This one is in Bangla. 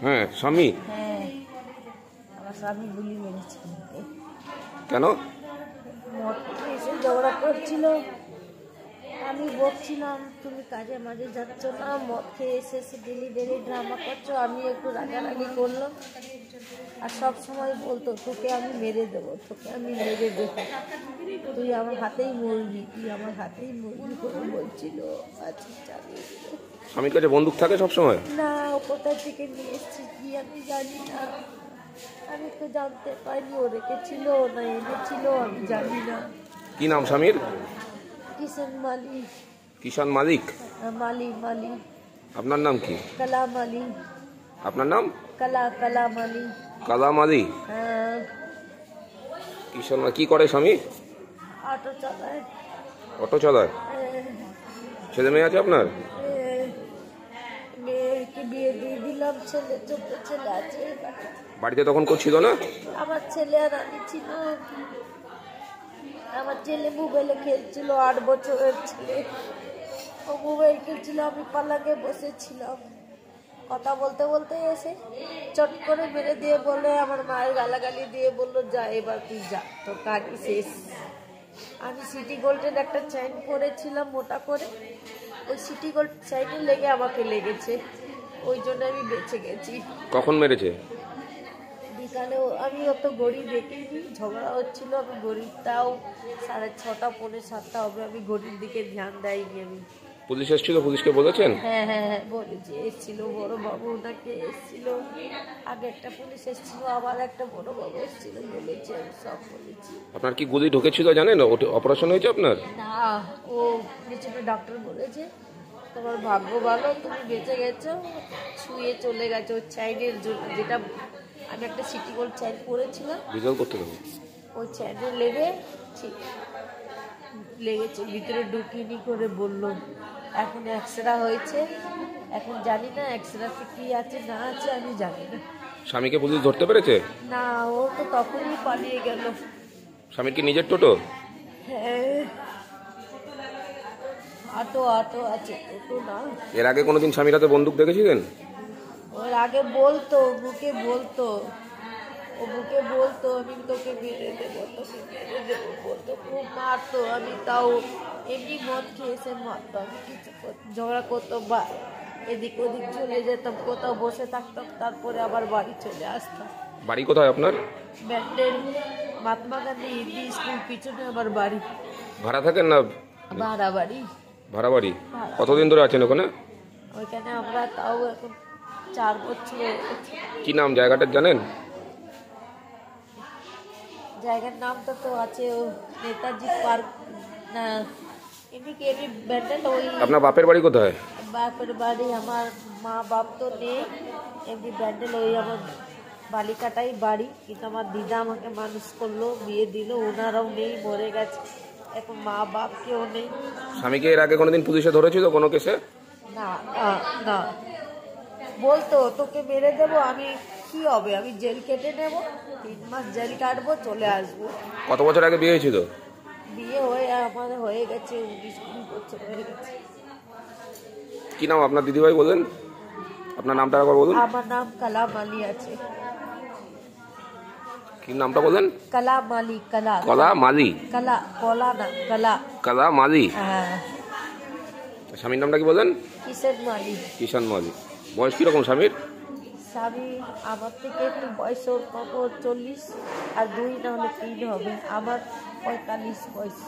হ্যাঁ, স্বামী। হ্যাঁ, আমার স্বামী গুলি মেরেছে। কেন? মদ এসে ঝগড়া করছিল, আমি বকছিলাম তুমি কাজে মাঝে যাচ্ছ না, মদ খেয়ে এসে ডেলি ডেলি ড্রামা করছো। আমি একটু রাগারাগি করলাম, আর সব সময় বলতো তোকে আমি মেরে দেবো, তোকে আমি মেরে দেবো, তুই আমার হাতেই মরবি, তুই আমার হাতেই মরবি করে বলছিল। আচ্ছা চালিয়ে দিল। স্বামীর কাছে বন্দুক থাকে সবসময়? না, ও কোথা থেকে নিয়ে এসছি কি আমি জানি না, আমি তো জানতে পারিনি ও রেখেছিল না এনেছিল, আমি জানি না। কি নাম স্বামীর? কিষান মালি। কিষান মালিক? মালি মালি। আপনার নাম কি? কালা মালি। আপনার নাম? কালা মালি। কালা মালি? হ্যাঁ। কিষান কি করে স্বামী? অটো চালায়। অটো চালায়? ছেলে মেয়ে আছে আপনার? মেয়েকে বিয়ে দিয়ে দিলাম, ছোট ছেলে আছে। বাড়িতে তখন কেউ ছিল না? আমার ছেলে আর আমি ছিল। আমার ছেলে মোবাইলে খেলছিল, 8 বছরের ছেলে। ও মোবাইল খেলছিল, আমি পালাগে বসেছিলাম। কথা বলতে বলতে এসে চট করে মেরে দিয়ে বলে, আমার মায়ের গালাগালি দিয়ে বললো যা এবার তুই যা, তোর কাকি শেষ। আমি সিটি গোল্ডের একটা চেইন পরেছিলাম মোটা করে, ওই সিটি গোল্ড চেইনে লেগে আমাকে লেগেছে, ওই জন্য আমি বেঁচে গেছি। কখন মেরেছে? বিকালে। আমি অত ঘড়ি দেখিনি, ঝগড়া হচ্ছিল, আমি ঘড়িটাও 6:30 পৌনে 7টা হবে, আমি ঘড়ির দিকে ধ্যান দেয়নি আমি। পুলিশ এসেছিল? পুলিশকে বলেছেন? হ্যাঁ হ্যাঁ হ্যাঁ বলেছি, এসেছিল বড় বাবু, ওনাকে এসেছিল, আগে একটা পুলিশ এসেছিল, আবার একটা বড় বাবু এসেছিল, বলেছি, আমি সব বলেছি। আপনার কি গুলি ঢুকেছিল জানেন? অপারেশন হয়েছে আপনার? না, ও পেছনে ডাক্তার বলেছে তোমার ভাগ্য ভালো, তুমি বেঁচে গেছো, ছুঁয়ে চলে গেছো ওই চেইনের জন্য, যেটা আমি একটা সিটি গোল্ড চেইন পরেছিলাম, রিজাল্ট করতে দেবো, ওই চেইনে লেগে ঠিক লেগেছে, ভিতরে ঢুকিনি করে বললো। এখন এক্সরে হয়েছে, এখন জানি না এক্সরেতে কি আছে না আছে, আমি জানি না। স্বামীকে পুলিশ ধরতে পেরেছে? না, ও তো তখনই পালিয়ে গেল। স্বামীর কি নিজের টোটো? হ্যাঁ, অটো আছে, টোটো না। এর আগে কোনোদিন স্বামীর হাতে বন্দুক দেখেছিলেন? ওর আগে বলতো, বুকে বলতো, ও বুকে বলতো আমি তোকে মেরে দেবো, তোকে মেরে দেবো বলতো, খুব মারতো। আমি তাও এমনি মদ খেয়েছে মারতো, আমি কিছু ঝগড়া করতো বা এদিক ওদিক চলে যেতাম, কোথাও বসে থাকতাম, তারপরে আবার বাড়ি চলে আসতাম। বাড়ি কোথায় আপনার? ব্যান্ডেল মহাত্মা গান্ধী হিন্দি স্কুল পিছনে আমার বাড়ি। ভাড়া থাকেন না? ভাড়া বাড়ি। ভাড়া বাড়ি? কতদিন ধরে আছেন ওখানে? ওইখানে আমরা তাও এখন 4 বছর। কি নাম জায়গাটার জানেন? জায়গার নামটা তো আছে ও নেতাজি পার্ক না, এমনি ব্যান্ডেল। ওই আপনার বাপের বাড়ি কোথায়? বাপের বাড়ি আমার মা বাপ তো নেই, এমনি ব্যান্ডেল, ওই আমার বালিকাটাই বাড়ি, কিন্তু আমার দিদা আমাকে মানুষ করলো, বিয়ে দিল, ওনারাও নেই, মরে গেছে, এখন মা বাপ কেউ নেই। স্বামীকে এর আগে কোনোদিন পুলিশে ধরেছিল কোনো কেসে? না না না, বলতো তোকে মেরে দেবো, আমি কি হবে, আমি জেল কেটে নেব, 3 মাস জেল কাটবো, চলে আসবো। কত বছর আগে বিয়ে হয়েছিল? বিয়ে হয়ে আমাদের হয়ে গেছে 19-20 বছর হয়ে গেছে। কি নাম আপনার দিদিভাই বললেন? আপনার নামটা একবার বলুন। আমার নাম কালা মালি আছে। কি নামটা বললেন? কালা মালি। কলা মালি? কলা না, কালা। কালা মালি? হ্যাঁ। স্বামীর নামটা কি বললেন? কিষান মালি। কিষান মালি। বয়স কিরকম স্বামীর? স্বামী আমার থেকে একটু বয়স, ওর কত 40, আর 2 না হলে 3 হবে, আমার 45 বয়স।